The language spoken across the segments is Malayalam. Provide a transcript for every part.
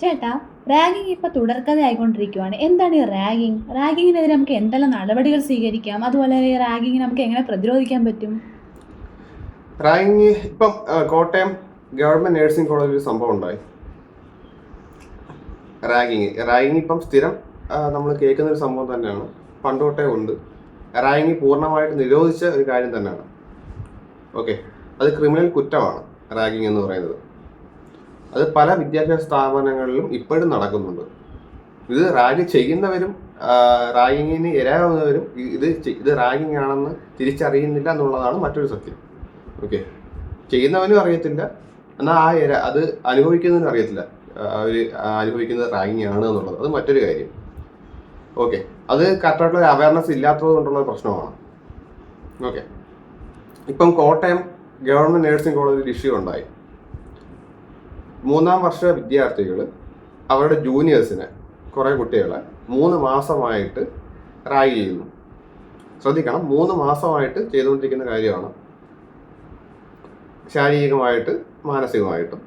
ചേട്ടാ, റാഗിങ് ഇപ്പൊ തുടർക്കഥയായിക്കൊണ്ടിരിക്കുവാണ്. എന്താണ് ഈ റാഗിങ്? റാഗിങ്ങിനെതിരെ നമുക്ക് എന്തെല്ലാം നടപടികൾ സ്വീകരിക്കാം? അതുപോലെ ഈ റാഗിങ്ങിനെ നമുക്ക് എങ്ങനെ പ്രതിരോധിക്കാൻ പറ്റും? റാഗിങ് ഇപ്പം കോട്ടയം ഗവൺമെന്റ് നഴ്സിംഗ് കോളേജിൽ ഒരു സംഭവം ഉണ്ടായി. റാഗിങ് ഇപ്പം സ്ഥിരം നമ്മൾ കേൾക്കുന്ന ഒരു സംഭവം തന്നെയാണ്. പണ്ട് തൊട്ടേ ഉണ്ട്. റാഗിങ് പൂർണ്ണമായിട്ട് നിരോധിച്ച ഒരു കാര്യം തന്നെയാണ്. ഓക്കെ, അത് ക്രിമിനൽ കുറ്റമാണ് റാഗിങ് എന്ന് പറയുന്നത്. അത് പല വിദ്യാഭ്യാസ സ്ഥാപനങ്ങളിലും ഇപ്പോഴും നടക്കുന്നുണ്ട്. ഇത് റാഗ് ചെയ്യുന്നവരും റാഗിങ്ങിന് ഇരയാവുന്നവരും ഇത് റാഗിങ് ആണെന്ന് തിരിച്ചറിയുന്നില്ല എന്നുള്ളതാണ് മറ്റൊരു സത്യം. ഓക്കെ, ചെയ്യുന്നവനും അറിയത്തില്ല, എന്നാൽ അത് അനുഭവിക്കുന്നതിനും അറിയത്തില്ല അവർ അനുഭവിക്കുന്നത് റാഗിങ് ആണ് എന്നുള്ളത്. അത് മറ്റൊരു കാര്യം. ഓക്കെ, അത് കറക്റ്റായിട്ടുള്ള അവയർനെസ് ഇല്ലാത്തത് കൊണ്ടുള്ള പ്രശ്നമാണ്. ഓക്കെ, ഇപ്പം കോട്ടയം ഗവൺമെന്റ് നഴ്സിംഗ് കോളേജിൽ ഇഷ്യൂ ഉണ്ടായി. 3ാം വർഷ വിദ്യാർത്ഥികൾ അവരുടെ ജൂനിയേഴ്സിനെ, കുറേ കുട്ടികളെ 3 മാസമായിട്ട് റാഗ് ചെയ്യുന്നു. ശ്രദ്ധിക്കണം, 3 മാസമായിട്ട് ചെയ്തുകൊണ്ടിരിക്കുന്ന കാര്യമാണ്. ശാരീരികമായിട്ട് മാനസികമായിട്ടും.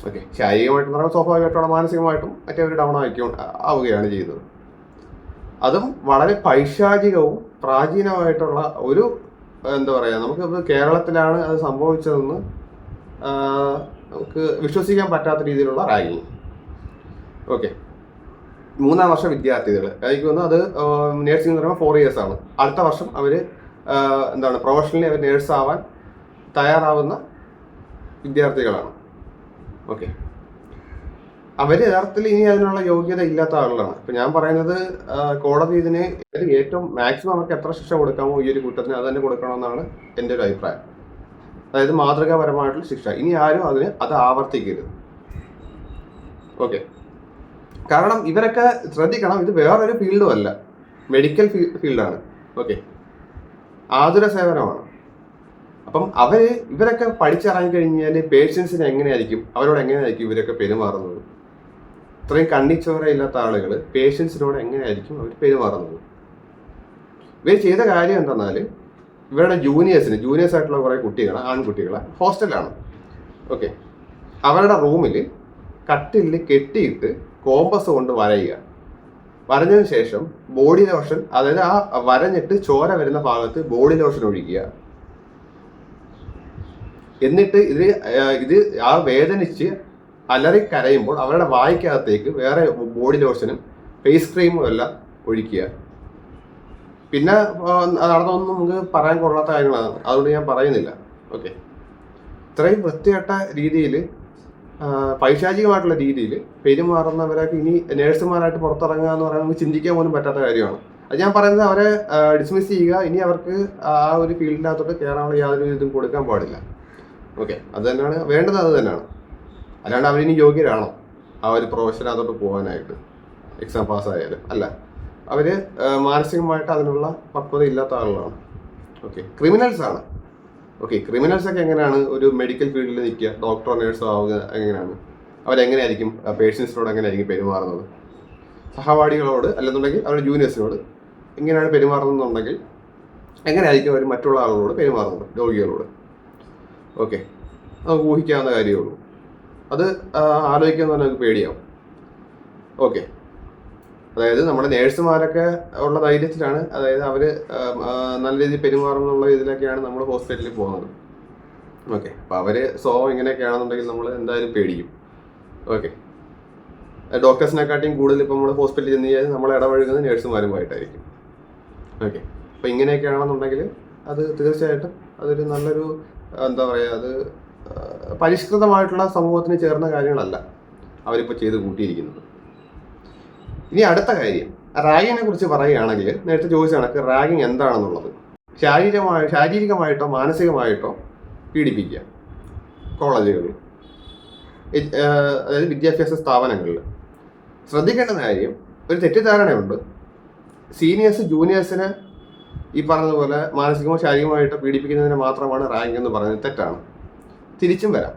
ഓക്കെ, ശാരീരികമായിട്ടും പറഞ്ഞാൽ സ്വാഭാവികമായിട്ടുള്ള മാനസികമായിട്ടും മറ്റേവർ ഡൗൺ ആവുകയാണ് ചെയ്യുന്നത്. അതും വളരെ പൈശാചികവും പ്രാചീനമായിട്ടുള്ള ഒരു എന്താ പറയുക, നമുക്ക് കേരളത്തിലാണ് അത് സംഭവിച്ചതെന്ന് നമുക്ക് വിശ്വസിക്കാൻ പറ്റാത്ത രീതിയിലുള്ള റാഗിങ്. ഓക്കെ, 3ാം വർഷ വിദ്യാർത്ഥികൾ, എനിക്ക് തോന്നുന്നു അത് നേഴ്സിംഗ് എന്ന് പറയുമ്പോൾ 4 years ആണ്. അടുത്ത വർഷം അവർ പ്രൊഫഷണലി അവർ നേഴ്സ് ആവാൻ തയ്യാറാവുന്ന വിദ്യാർത്ഥികളാണ്. ഓക്കെ, അവർ യഥാർത്ഥത്തിൽ ഇനി അതിനുള്ള യോഗ്യത ഇല്ലാത്ത ആളുകളാണ്. ഇപ്പം ഞാൻ പറയുന്നത്, കോടതി ഇതിന് ഏറ്റവും മാക്സിമം അവർക്ക് എത്ര ശിക്ഷ കൊടുക്കാമോ ഈ ഒരു കുറ്റത്തിന് അത് തന്നെ കൊടുക്കണമെന്നാണ് എൻ്റെ ഒരു അഭിപ്രായം. അതായത് മാതൃകാപരമായിട്ടുള്ള ശിക്ഷ. ഇനി ആരും അത് ആവർത്തിക്കരുത്. ഓക്കെ, കാരണം ഇവരൊക്കെ ശ്രദ്ധിക്കണം, ഇത് വേറൊരു ഫീൽഡും അല്ല, മെഡിക്കൽ ഫീൽഡാണ്. ഓക്കെ, ആതുര സേവനമാണ്. അപ്പം ഇവരൊക്കെ പഠിച്ചിറങ്ങിക്കഴിഞ്ഞാൽ പേഷ്യൻസിന് എങ്ങനെയായിരിക്കും, അവരോട് എങ്ങനെയായിരിക്കും ഇവരൊക്കെ പെരുമാറുന്നത്? ഇത്രയും കണ്ണിച്ചോരയില്ലാത്ത ആളുകൾ പേഷ്യൻസിനോട് എങ്ങനെയായിരിക്കും അവർ പെരുമാറുന്നത്? ഇവർ ചെയ്ത കാര്യം എന്തെന്നാൽ, ഇവരുടെ ജൂനിയേഴ്സ് ആയിട്ടുള്ള കുറേ ആൺകുട്ടികളെ ഹോസ്റ്റലാണ്. ഓക്കെ, അവരുടെ റൂമിൽ കട്ടിലിൽ കെട്ടിയിട്ട് കോമ്പസ് കൊണ്ട് വരയുക. വരഞ്ഞതിന് ശേഷം ബോഡി ലോഷൻ, അതായത് ആ വരഞ്ഞിട്ട് ചോര വരുന്ന ഭാഗത്ത് ബോഡി ലോഷൻ ഒഴിക്കുക. എന്നിട്ട് ഇത് ആ വേദനിച്ച് അലറിക്കരയുമ്പോൾ അവരുടെ വായിക്കകത്തേക്ക് വേറെ ബോഡി ലോഷനും ഫേസ് ക്രീമും എല്ലാം ഒഴിക്കുക. പിന്നെ നടന്നൊന്നും നമുക്ക് പറയാൻ കൊള്ളാത്ത കാര്യങ്ങളാണ്, അതുകൊണ്ട് ഞാൻ പറയുന്നില്ല. ഓക്കെ, ഇത്രയും വൃത്തികെട്ട രീതിയിൽ, പൈശാചികമായിട്ടുള്ള രീതിയിൽ പെരുമാറുന്നവരൊക്കെ ഇനി നേഴ്സുമാരായിട്ട് പുറത്തിറങ്ങുക എന്ന് പറയുന്നത് നമുക്ക് ചിന്തിക്കാൻ പോലും പറ്റാത്ത കാര്യമാണ്. അത് ഞാൻ പറയുന്നത്, അവരെ ഡിസ്മിസ് ചെയ്യുക. ഇനി അവർക്ക് ആ ഒരു ഫീൽഡിനകത്തോട്ട് കയറാനുള്ള യാതൊരു ഇതും കൊടുക്കാൻ പാടില്ല. ഓക്കെ, അത് തന്നെയാണ് വേണ്ടത്, അത് തന്നെയാണ്. അല്ലാണ്ട് അവരിനി യോഗ്യരാണോ ആ ഒരു പ്രൊഫഷനകത്തോട്ട് പോകാനായിട്ട്? എക്സാം പാസ്സായാലും അല്ല, അവർ മാനസികമായിട്ട് അതിനുള്ള പക്വത ഇല്ലാത്ത ആളുകളാണ്. ഓക്കെ, ക്രിമിനൽസ് ആണ്. ഓക്കെ, ക്രിമിനൽസൊക്കെ എങ്ങനെയാണ് ഒരു മെഡിക്കൽ ഫീൽഡിൽ നിൽക്കുക, ഡോക്ടറോ നേഴ്സോ ആവുക? എങ്ങനെയാണ് അവരെങ്ങനെയായിരിക്കും പേഷ്യൻസിനോട് എങ്ങനെയായിരിക്കും പെരുമാറുന്നത്? സഹപാഠികളോട് അല്ലെന്നുണ്ടെങ്കിൽ അവരുടെ ജൂനിയേഴ്സിനോട് എങ്ങനെയാണ് പെരുമാറുന്നതെന്നുണ്ടെങ്കിൽ എങ്ങനെയായിരിക്കും അവർ മറ്റുള്ള ആളുകളോട് പെരുമാറുന്നത്, രോഗികളോട്? ഓക്കെ, നമുക്ക് ഊഹിക്കാവുന്ന കാര്യമേ ഉള്ളൂ. അത് ആലോചിക്കാൻ തന്നെ നമുക്ക് പേടിയാവും. ഓക്കെ, അതായത് നമ്മുടെ നേഴ്സുമാരൊക്കെ ഉള്ള ധൈര്യത്തിലാണ്, അതായത് അവർ നല്ല രീതിയിൽ പെരുമാറുന്നുള്ള ഇതിലൊക്കെയാണ് നമ്മൾ ഹോസ്പിറ്റലിൽ പോകുന്നത്. ഓക്കെ, അപ്പോൾ അവർ ഇങ്ങനെയൊക്കെയാണെന്നുണ്ടെങ്കിൽ നമ്മൾ എന്തായാലും പേടിക്കും. ഓക്കെ, ഡോക്ടേഴ്സിനെക്കാട്ടിയും കൂടുതൽ ഇപ്പോൾ നമ്മൾ ഹോസ്പിറ്റലിൽ ചെന്ന് കഴിഞ്ഞാൽ നമ്മൾ ഇടപഴകുന്നത് നേഴ്സുമാരുമായിട്ടായിരിക്കും. ഓക്കെ, അപ്പോൾ ഇങ്ങനെയൊക്കെയാണെന്നുണ്ടെങ്കിൽ അത് തീർച്ചയായിട്ടും അതൊരു നല്ലൊരു എന്താ പറയുക, അത് പരിഷ്കൃതമായിട്ടുള്ള സമൂഹത്തിന് ചേർന്ന കാര്യങ്ങളല്ല അവരിപ്പോൾ ചെയ്ത് കൂട്ടിയിരിക്കുന്നത്. ഇനി അടുത്ത കാര്യം, റാഗിങ്ങിനെ കുറിച്ച് പറയുകയാണെങ്കിൽ, നേരത്തെ ചോദിച്ച കണക്ക് റാഗിങ് എന്താണെന്നുള്ളത്, ശാരീരികമായിട്ടോ മാനസികമായിട്ടോ പീഡിപ്പിക്കുക കോളേജുകളിൽ, അതായത് വിദ്യാഭ്യാസ സ്ഥാപനങ്ങളിൽ. ശ്രദ്ധിക്കേണ്ട കാര്യം, ഒരു തെറ്റിദ്ധാരണയുണ്ട്, സീനിയേഴ്സ് ജൂനിയേഴ്സിനെ ഈ പറഞ്ഞതുപോലെ മാനസികമോ ശാരീരികമായിട്ടോ പീഡിപ്പിക്കുന്നതിന് മാത്രമാണ് റാഗിങ് എന്ന് പറയുന്നത്. തെറ്റാണ്, തിരിച്ചും വരാം.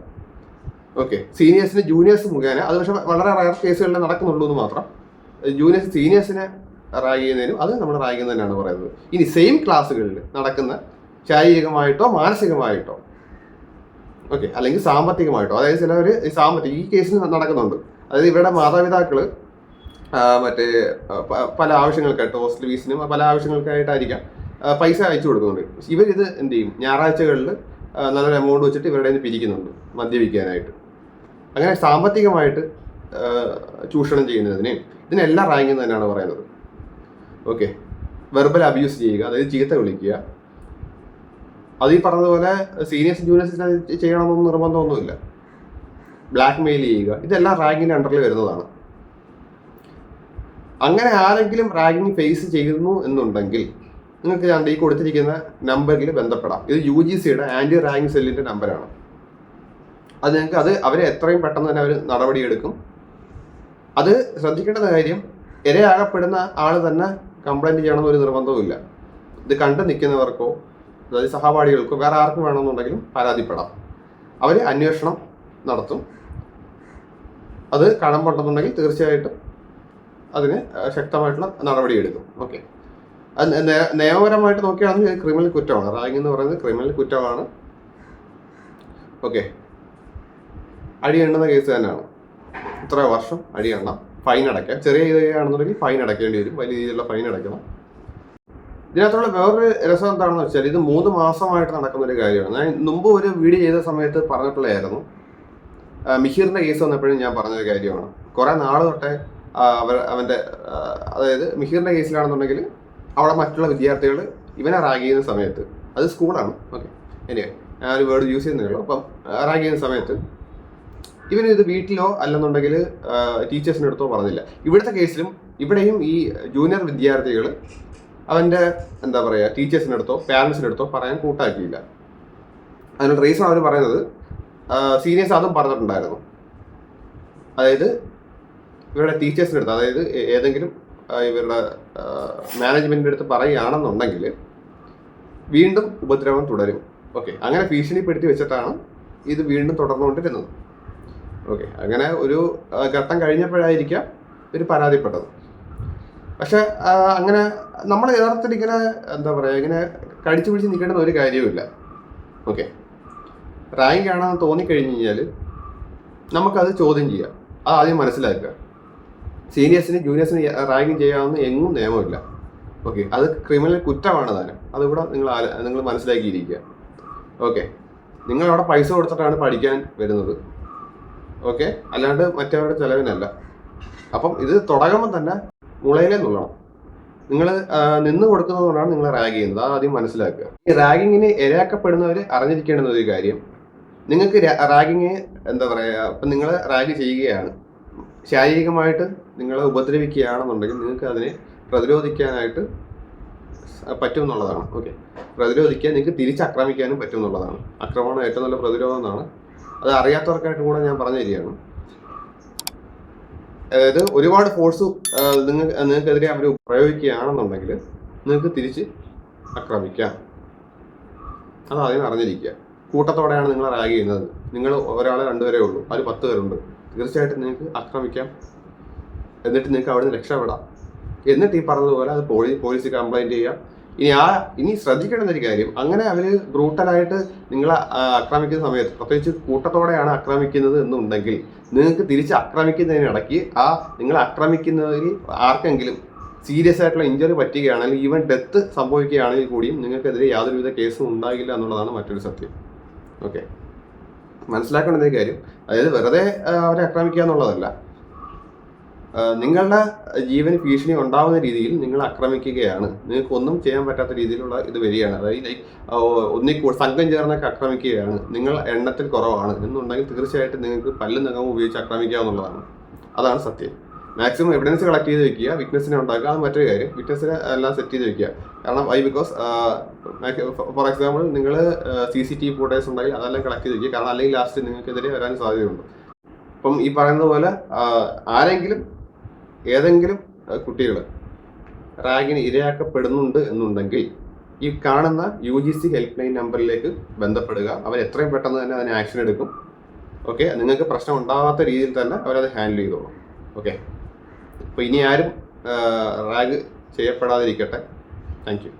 ഓക്കെ, സീനിയേഴ്സിന് ജൂനിയേഴ്സ് മുഖേന, അത് പക്ഷേ വളരെ റയർ കേസുകളിൽ നടക്കുന്നുള്ളൂ എന്ന് മാത്രം. ജൂനിയേഴ്സ് സീനിയേഴ്സിനെ റാഗ് ചെയ്യുന്നതിനും അത് നമ്മൾ റാഗിങ് തന്നെയാണ് പറയുന്നത്. ഇനി സെയിം ക്ലാസ്സുകളിൽ നടക്കുന്ന ശാരീരികമായിട്ടോ മാനസികമായിട്ടോ, ഓക്കെ, അല്ലെങ്കിൽ സാമ്പത്തികമായിട്ടോ, അതായത് ചിലവർ ഈ കേസിൽ നടക്കുന്നുണ്ട്, അതായത് ഇവരുടെ മാതാപിതാക്കൾ മറ്റേ പല ആവശ്യങ്ങൾക്കായിട്ട് ഹോസ്റ്റൽ ഫീസിനും പല ആവശ്യങ്ങൾക്കായിട്ടായിരിക്കാം പൈസ അയച്ചു കൊടുക്കുന്നുണ്ട്. ഇവരിത് എന്ത് ചെയ്യും, ഞായറാഴ്ചകളിൽ നല്ലൊരു എമൗണ്ട് വെച്ചിട്ട് ഇവരുടെ നിന്ന് പിരിക്കുന്നുണ്ട് മദ്യപിക്കാനായിട്ട്. അങ്ങനെ സാമ്പത്തികമായിട്ട് ചൂഷണം ചെയ്യുന്നതിന് ഇതിനെല്ലാം റാങ്കിങ് തന്നെയാണ് പറയുന്നത്. ഓക്കെ, വെർബൽ അബ്യൂസ് ചെയ്യുക, അതായത് ചീത്ത വിളിക്കുക. അത് ഈ പറഞ്ഞതുപോലെ സീനിയേഴ്സ് ജൂനിയേഴ്സിനെ ചെയ്യണമെന്നൊന്നും നിർബന്ധമൊന്നുമില്ല. ബ്ലാക്ക് മെയിൽ ചെയ്യുക, ഇതെല്ലാം റാങ്കിങ്ങിൻ്റെ അണ്ടറിൽ വരുന്നതാണ്. അങ്ങനെ ആരെങ്കിലും റാങ്കിങ് ഫേസ് ചെയ്യുന്നു എന്നുണ്ടെങ്കിൽ നിങ്ങൾക്ക് ഞാൻ ഈ കൊടുത്തിരിക്കുന്ന നമ്പറിൽ ബന്ധപ്പെടാം. ഇത് UGCയുടെ ആൻറ്റി റാങ്കിങ് സെല്ലിൻ്റെ നമ്പറാണ്. അത് നിങ്ങൾക്ക് അവരെ എത്രയും പെട്ടെന്ന് തന്നെ അവർ നടപടിയെടുക്കും. അത് ശ്രദ്ധിക്കേണ്ട കാര്യം, ഇരയാകപ്പെടുന്ന ആൾ തന്നെ കംപ്ലൈൻറ്റ് ചെയ്യണമെന്ന് ഒരു നിർബന്ധവുമില്ല. ഇത് കണ്ടു നിൽക്കുന്നവർക്കോ അതായത് സഹപാഠികൾക്കോ വേറെ ആർക്കും വേണമെന്നുണ്ടെങ്കിലും പരാതിപ്പെടാം. അവർ അന്വേഷണം നടത്തും. അത് കടമ്പുണ്ടെന്നുണ്ടെങ്കിൽ തീർച്ചയായിട്ടും അതിന് ശക്തമായിട്ടുള്ള നടപടിയെടുക്കും. ഓക്കെ, അത് നിയമപരമായിട്ട് നോക്കുകയാണെങ്കിൽ ക്രിമിനൽ കുറ്റമാണ്. റാഗിംഗ് എന്ന് പറയുന്നത് ക്രിമിനൽ കുറ്റമാണ്. ഓക്കെ, അടി എണ്ണുന്ന കേസ് തന്നെയാണ്. ഇത്ര വർഷം അടി എണ്ണാം, ഫൈൻ അടയ്ക്കാം. ചെറിയ ഇതാണെന്നുണ്ടെങ്കിൽ ഫൈൻ അടയ്ക്കേണ്ടി വരും, വലിയ രീതിയിലുള്ള ഫൈൻ അടയ്ക്കണം. ഇതിനകത്തുള്ള വേറൊരു രസം എന്താണെന്ന് വെച്ചാൽ ഇത് 3 മാസമായിട്ട് നടക്കുന്ന ഒരു കാര്യമാണ്. ഞാൻ മുമ്പ് ഒരു വീഡിയോ ചെയ്ത സമയത്ത് പറഞ്ഞിട്ടുള്ളതായിരുന്നു. മിഹിറിന്റെ കേസ് വന്നപ്പോഴും ഞാൻ പറഞ്ഞൊരു കാര്യമാണ്. കുറെ നാൾ തൊട്ടേ അവന്റെ അതായത് മിഹിറിന്റെ കേസിലാണെന്നുണ്ടെങ്കിൽ അവിടെ മറ്റുള്ള വിദ്യാർത്ഥികൾ ഇവനെ റാഗ് ചെയ്യുന്ന സമയത്ത്, അത് സ്കൂളാണ്, ഓക്കെ, എനിവേ ഞാൻ ഒരു വേർഡ് യൂസ് ചെയ്യുന്നേ ഉള്ളൂ. അപ്പം റാഗ് ചെയ്യുന്ന സമയത്ത് ഇവന് ഇത് വീട്ടിലോ അല്ലെന്നുണ്ടെങ്കിൽ ടീച്ചേഴ്സിൻ്റെ അടുത്തോ പറഞ്ഞില്ല. ഇവിടുത്തെ കേസിലും ഇവിടെയും ഈ ജൂനിയർ വിദ്യാർത്ഥികൾ അവൻ്റെ എന്താ പറയുക ടീച്ചേഴ്സിൻ്റെ അടുത്തോ പാരൻസിൻ്റെ അടുത്തോ പറയാൻ കൂട്ടാക്കിയില്ല. അതിനുള്ള റീസൺ അവർ പറയുന്നത് സീനിയേഴ്സ് അതും പറഞ്ഞിട്ടുണ്ടായിരുന്നു. അതായത് ഇവരുടെ ടീച്ചേഴ്സിൻ്റെ അടുത്ത്, അതായത് ഏതെങ്കിലും ഇവരുടെ മാനേജ്മെൻറ്റിൻ്റെ അടുത്ത് പറയുകയാണെന്നുണ്ടെങ്കിൽ വീണ്ടും ഉപദ്രവം തുടരും. ഓക്കെ, അങ്ങനെ ഭീഷണിപ്പെടുത്തി വെച്ചിട്ടാണ് ഇത് വീണ്ടും തുടർന്നുകൊണ്ടിരുന്നത്. ഓക്കെ, അങ്ങനെ ഒരു ഘട്ടം കഴിഞ്ഞപ്പോഴായിരിക്കാം ഒരു പരാതിപ്പെട്ടത്. പക്ഷെ അങ്ങനെ നമ്മൾ യഥാർത്ഥത്തിൽ ഇങ്ങനെ എന്താ പറയുക ഇങ്ങനെ കടിച്ചു പിടിച്ച് നിൽക്കേണ്ടുന്ന ഒരു കാര്യവുമില്ല. ഓക്കെ, റാങ്ക് ആണെന്ന് തോന്നിക്കഴിഞ്ഞ് കഴിഞ്ഞാൽ നമുക്കത് ചോദ്യം ചെയ്യാം. അത് ആദ്യം മനസ്സിലാക്കുക. സീനിയേഴ്സിന് ജൂനിയേഴ്സിന് റാങ്കിങ് ചെയ്യാവുന്ന എങ്ങും നിയമമില്ല. ഓക്കെ, അത് ക്രിമിനൽ കുറ്റമാണ് താനും. അതുകൂടെ നിങ്ങൾ മനസ്സിലാക്കിയിരിക്കുക. ഓക്കെ, നിങ്ങളവിടെ പൈസ കൊടുത്തിട്ടാണ് പഠിക്കാൻ വരുന്നത്. ഓക്കെ, അല്ലാണ്ട് മറ്റവരുടെ ചിലവിനല്ല. അപ്പം ഇത് തുടങ്ങുമ്പോൾ തന്നെ മുളയിലേ നുള്ളണം. നിങ്ങൾ നിന്ന് കൊടുക്കുന്നതുകൊണ്ടാണ് നിങ്ങൾ റാഗ് ചെയ്യുന്നത്. അത് ആദ്യം മനസ്സിലാക്കുക. ഈ റാഗിങ്ങിന് ഇരയാക്കപ്പെടുന്നവർ അറിഞ്ഞിരിക്കേണ്ടുന്ന ഒരു കാര്യം, നിങ്ങൾക്ക് റാഗിങ് എന്താ പറയുക, ഇപ്പം നിങ്ങൾ റാഗ് ചെയ്യുകയാണ്, ശാരീരികമായിട്ട് നിങ്ങളെ ഉപദ്രവിക്കുകയാണെന്നുണ്ടെങ്കിൽ നിങ്ങൾക്ക് അതിനെ പ്രതിരോധിക്കാനായിട്ട് പറ്റുമെന്നുള്ളതാണ്. ഓക്കെ, പ്രതിരോധിക്കാൻ നിങ്ങൾക്ക് തിരിച്ചാക്രമിക്കാനും പറ്റുമെന്നുള്ളതാണ്. ആക്രമണം ഏറ്റവും നല്ല പ്രതിരോധം എന്നാണ്. അത് അറിയാത്തവർക്കായിട്ട് കൂടെ ഞാൻ പറഞ്ഞു തരികയാണ്. അതായത് ഒരുപാട് ഫോഴ്സ് നിങ്ങൾക്കെതിരെ അവർ പ്രയോഗിക്കുകയാണെന്നുണ്ടെങ്കിൽ നിങ്ങൾക്ക് തിരിച്ച് ആക്രമിക്കാം. അതാദ്യം അറിഞ്ഞിരിക്കുക. കൂട്ടത്തോടെയാണ് നിങ്ങൾ റാഗ് ചെയ്യുന്നത്. നിങ്ങൾ ഒരാളെ 2 പേരേ ഉള്ളൂ, അത് 10 പേരുണ്ട്. തീർച്ചയായിട്ടും നിങ്ങൾക്ക് ആക്രമിക്കാം. എന്നിട്ട് നിങ്ങൾക്ക് അവിടെ നിന്ന് രക്ഷപ്പെടാം. എന്നിട്ട് ഈ പറഞ്ഞതുപോലെ അത് പോലീസിൽ കംപ്ലൈൻറ്റ് ചെയ്യാം. ഇനി ശ്രദ്ധിക്കേണ്ട ഒരു കാര്യം, അങ്ങനെ അവർ ബ്രൂട്ടലായിട്ട് നിങ്ങളെ ആക്രമിക്കുന്ന സമയത്ത്, പ്രത്യേകിച്ച് കൂട്ടത്തോടെയാണ് ആക്രമിക്കുന്നത് എന്നുണ്ടെങ്കിൽ നിങ്ങൾക്ക് തിരിച്ച് ആക്രമിക്കുന്നതിനിടയ്ക്ക് നിങ്ങൾ ആക്രമിക്കുന്നതിൽ ആർക്കെങ്കിലും സീരിയസ് ആയിട്ടുള്ള ഇഞ്ചറി പറ്റുകയാണെങ്കിൽ ഈവൻ ഡെത്ത് സംഭവിക്കുകയാണെങ്കിൽ കൂടിയും നിങ്ങൾക്കെതിരെ യാതൊരുവിധ കേസും ഉണ്ടാകില്ല എന്നുള്ളതാണ് മറ്റൊരു സത്യം. ഓക്കെ, മനസ്സിലാക്കേണ്ട ഒരു കാര്യം, അതായത് വെറുതെ അവരെ ആക്രമിക്കുക എന്നുള്ളതല്ല, നിങ്ങളുടെ ജീവന് ഭീഷണി ഉണ്ടാവുന്ന രീതിയിൽ നിങ്ങൾ ആക്രമിക്കുകയാണ്, നിങ്ങൾക്ക് ഒന്നും ചെയ്യാൻ പറ്റാത്ത രീതിയിലുള്ള ഇത് വരികയാണ്, അതായത് സംഘം ചേർന്നൊക്കെ ആക്രമിക്കുകയാണ്, നിങ്ങൾ എണ്ണത്തിൽ കുറവാണ് എന്നുണ്ടെങ്കിൽ തീർച്ചയായിട്ടും നിങ്ങൾക്ക് പല്ലും നഖവും ഉപയോഗിച്ച് ആക്രമിക്കാവുന്നതാണ്. അതാണ് സത്യം. മാക്സിമം എവിഡൻസ് കളക്ട് ചെയ്ത് വെക്കുക, വിറ്റ്നസിനെ ഉണ്ടാക്കുക. അത് മറ്റൊരു കാര്യം, വിറ്റ്നസിനെ എല്ലാം സെറ്റ് ചെയ്ത് വെക്കുക. കാരണം ബിക്കോസ് ഫോർ എക്സാമ്പിൾ നിങ്ങൾ CCTV ഫുട്ടേജ് ഉണ്ടെങ്കിൽ അതെല്ലാം കളക്ട് ചെയ്ത് വെക്കുക. കാരണം അല്ലെങ്കിൽ ലാസ്റ്റ് നിങ്ങൾക്കെതിരെ വരാൻ സാധ്യതയുണ്ട്. അപ്പം ഈ പറയുന്നത് പോലെ ആരെങ്കിലും ഏതെങ്കിലും കുട്ടികൾ റാഗിന് ഇരയാക്കപ്പെടുന്നുണ്ട് എന്നുണ്ടെങ്കിൽ ഈ കാണുന്ന UGC ഹെൽപ്പ് ലൈൻ നമ്പറിലേക്ക് ബന്ധപ്പെടുക. അവർ എത്രയും പെട്ടെന്ന് തന്നെ അതിന് ആക്ഷൻ എടുക്കും. ഓക്കെ, നിങ്ങൾക്ക് പ്രശ്നം ഉണ്ടാകാത്ത രീതിയിൽ തന്നെ അവരത് ഹാൻഡിൽ ചെയ്തോളും. ഓക്കെ, അപ്പോൾ ഇനി ആരും റാഗ് ചെയ്യപ്പെടാതിരിക്കട്ടെ. Thank you.